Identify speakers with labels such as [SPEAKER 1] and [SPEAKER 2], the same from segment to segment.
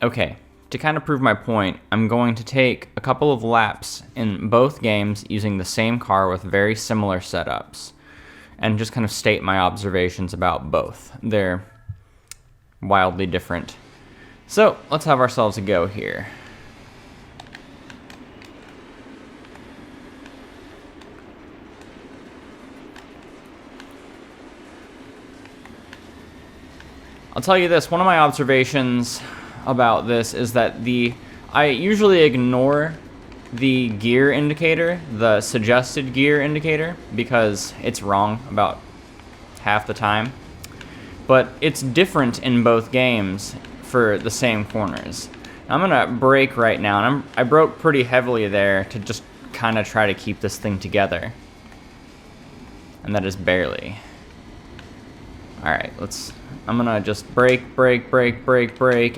[SPEAKER 1] Okay, to kind of prove my point, I'm going to take a couple of laps in both games using the same car with very similar setups, and just kind of state my observations about both. They're wildly different. So, let's have ourselves a go here. I'll tell you this, one of my observations about this is that I usually ignore the gear indicator, the suggested gear indicator, because it's wrong about half the time. But it's different in both games for the same corners. I'm gonna brake right now, and I broke pretty heavily there to just kind of try to keep this thing together. And that is barely. Alright, I'm gonna just brake,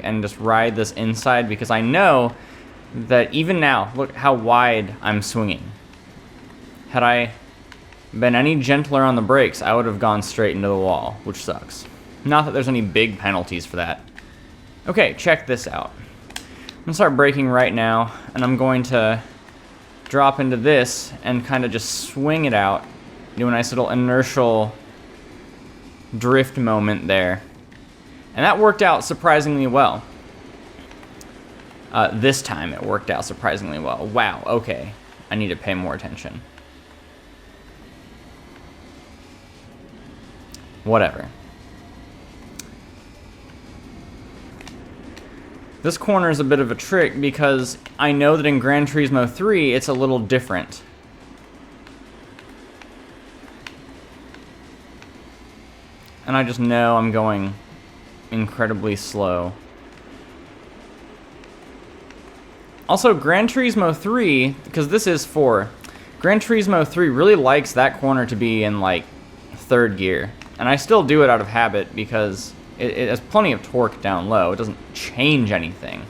[SPEAKER 1] and just ride this inside, because I know that even now, look how wide I'm swinging. Had I been any gentler on the brakes, I would have gone straight into the wall, which sucks. Not that there's any big penalties for that. Okay, check this out. I'm gonna start braking right now, and I'm going to drop into this and kind of just swing it out, do a nice little inertial drift moment there. And that worked out surprisingly well. This time it worked out surprisingly well. Wow, okay. I need to pay more attention. Whatever. This corner is a bit of a trick because I know that in Gran Turismo 3 it's a little different. And I just know I'm going incredibly slow. Also, Gran Turismo 3, because this is 4, Gran Turismo 3 really likes that corner to be in, like, 3rd gear. And I still do it out of habit because it has plenty of torque down low. It doesn't change anything.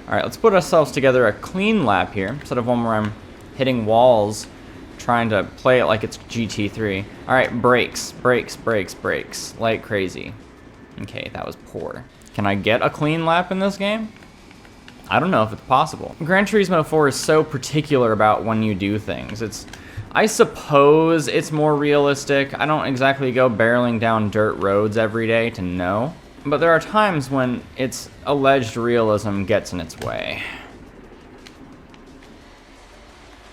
[SPEAKER 1] Alright, let's put ourselves together a clean lap here, instead of one where I'm hitting walls, trying to play it like it's GT3. Alright, brakes, like crazy. Okay, that was poor. Can I get a clean lap in this game? I don't know if it's possible. Gran Turismo 4 is so particular about when you do things. I suppose it's more realistic. I don't exactly go barreling down dirt roads every day to know. But there are times when its alleged realism gets in its way.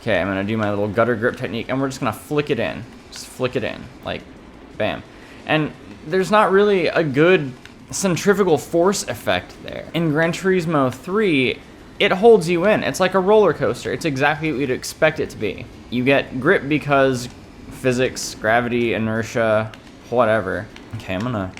[SPEAKER 1] Okay, I'm gonna do my little gutter grip technique, and we're just gonna flick it in. Just flick it in, like, bam. And there's not really a good centrifugal force effect there. In Gran Turismo 3, it holds you in. It's like a roller coaster. It's exactly what you'd expect it to be. You get grip because physics, gravity, inertia, whatever. Okay, I'm gonna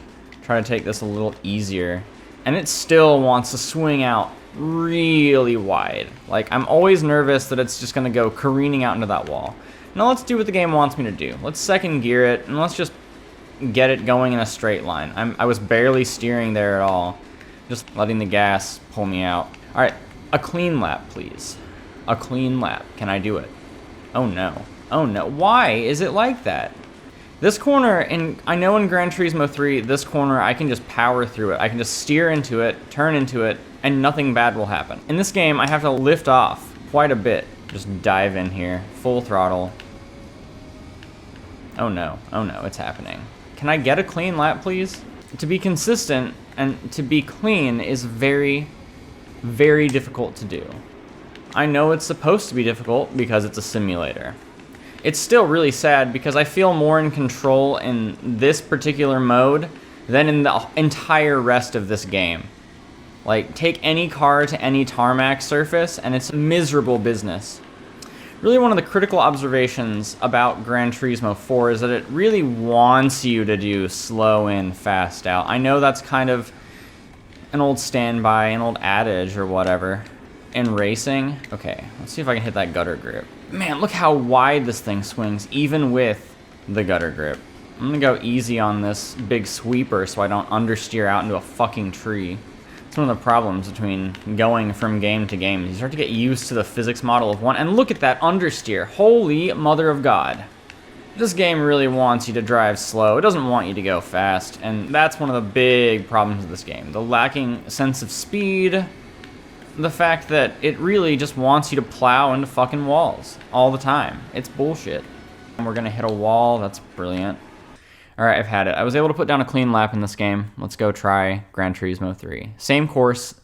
[SPEAKER 1] try to take this a little easier. And it still wants to swing out really wide. Like, I'm always nervous that it's just gonna go careening out into that wall. Now let's do what the game wants me to do. Let's second gear it, and let's just get it going in a straight line. I was barely steering there at all. Just letting the gas pull me out. Alright, a clean lap, please. A clean lap. Can I do it? Oh no. Oh no. Why is it like that? This corner, I know in Gran Turismo 3, this corner, I can just power through it. I can just steer into it, turn into it, and nothing bad will happen. In this game, I have to lift off quite a bit. Just dive in here, full throttle. Oh no, it's happening. Can I get a clean lap, please? To be consistent and to be clean is very, very difficult to do. I know it's supposed to be difficult because it's a simulator. It's still really sad because I feel more in control in this particular mode than in the entire rest of this game. Like, take any car to any tarmac surface and it's miserable business. Really, one of the critical observations about Gran Turismo 4 is that it really wants you to do slow in, fast out. I know that's kind of an old standby, an old adage or whatever in racing. Okay, let's see if I can hit that gutter grip. Man, look how wide this thing swings, even with the gutter grip. I'm gonna go easy on this big sweeper so I don't understeer out into a fucking tree. It's one of the problems between going from game to game. You start to get used to the physics model of one, and look at that understeer. Holy mother of God. This game really wants you to drive slow. It doesn't want you to go fast, and that's one of the big problems with this game. The lacking sense of speed, the fact that it really just wants you to plow into fucking walls all the time. It's bullshit. And we're gonna hit a wall. That's brilliant. All right, I've had it. I was able to put down a clean lap in this game. Let's go try Gran Turismo 3. Same course,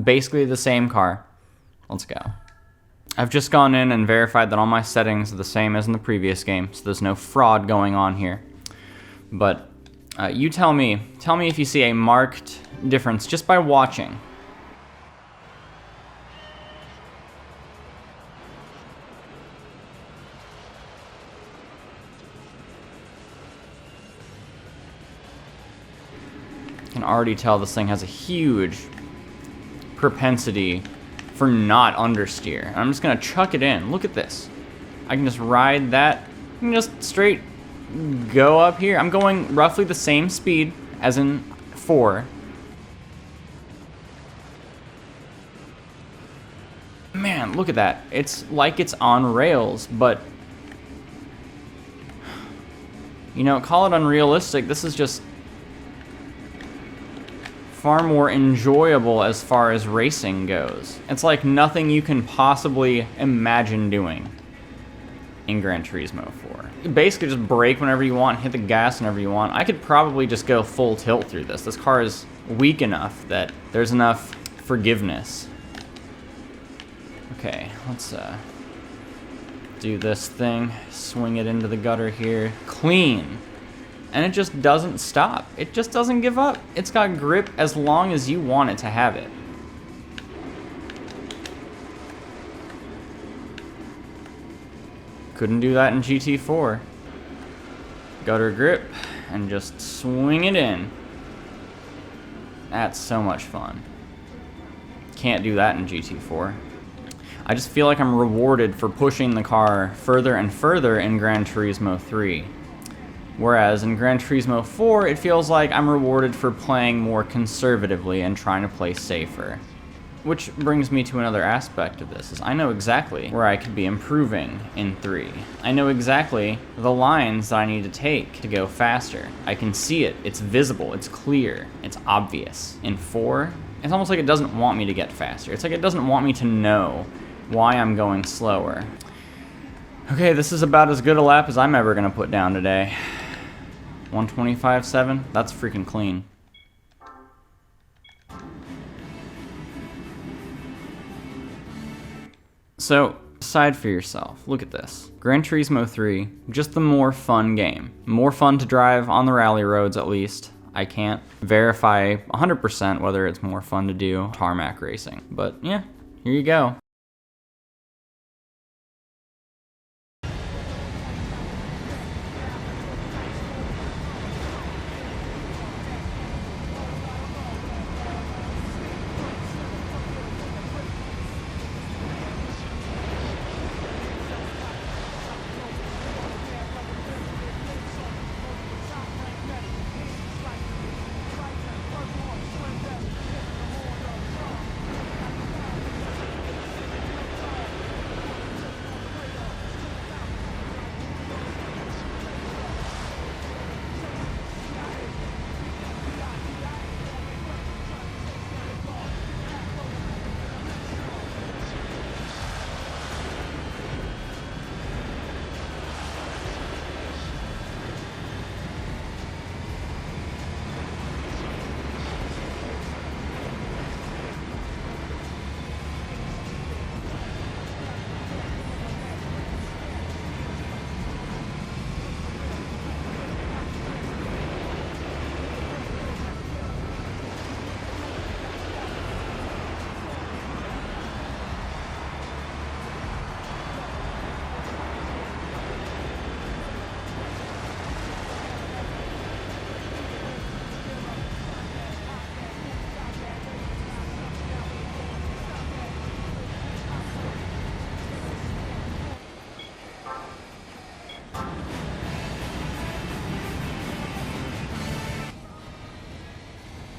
[SPEAKER 1] basically the same car. Let's go. I've just gone in and verified that all my settings are the same as in the previous game, so there's no fraud going on here. But you tell me if you see a marked difference just by watching. I can already tell this thing has a huge propensity for not understeer. I'm just gonna chuck it in. Look at this. I can just ride that. I can just straight go up here. I'm going roughly the same speed as in 4. Man, look at that. It's like it's on rails, but you know, call it unrealistic. This is just far more enjoyable as far as racing goes. It's like nothing you can possibly imagine doing in Gran Turismo 4. You basically just brake whenever you want, hit the gas whenever you want. I could probably just go full tilt through this. This car is weak enough that there's enough forgiveness. Okay, let's do this thing. Swing it into the gutter here. Clean. And it just doesn't stop. It just doesn't give up. It's got grip as long as you want it to have it. Couldn't do that in GT4. Gutter grip and just swing it in. That's so much fun. Can't do that in GT4. I just feel like I'm rewarded for pushing the car further and further in Gran Turismo 3. Whereas in Gran Turismo 4, it feels like I'm rewarded for playing more conservatively and trying to play safer. Which brings me to another aspect of this, is I know exactly where I could be improving in 3. I know exactly the lines that I need to take to go faster. I can see it, it's visible, it's clear, it's obvious. In 4, it's almost like it doesn't want me to get faster. It's like it doesn't want me to know why I'm going slower. Okay, this is about as good a lap as I'm ever gonna put down today. 125.7, that's freaking clean. So, decide for yourself. Look at this. Gran Turismo 3, just the more fun game. More fun to drive on the rally roads, at least. I can't verify 100% whether it's more fun to do tarmac racing. But yeah, here you go.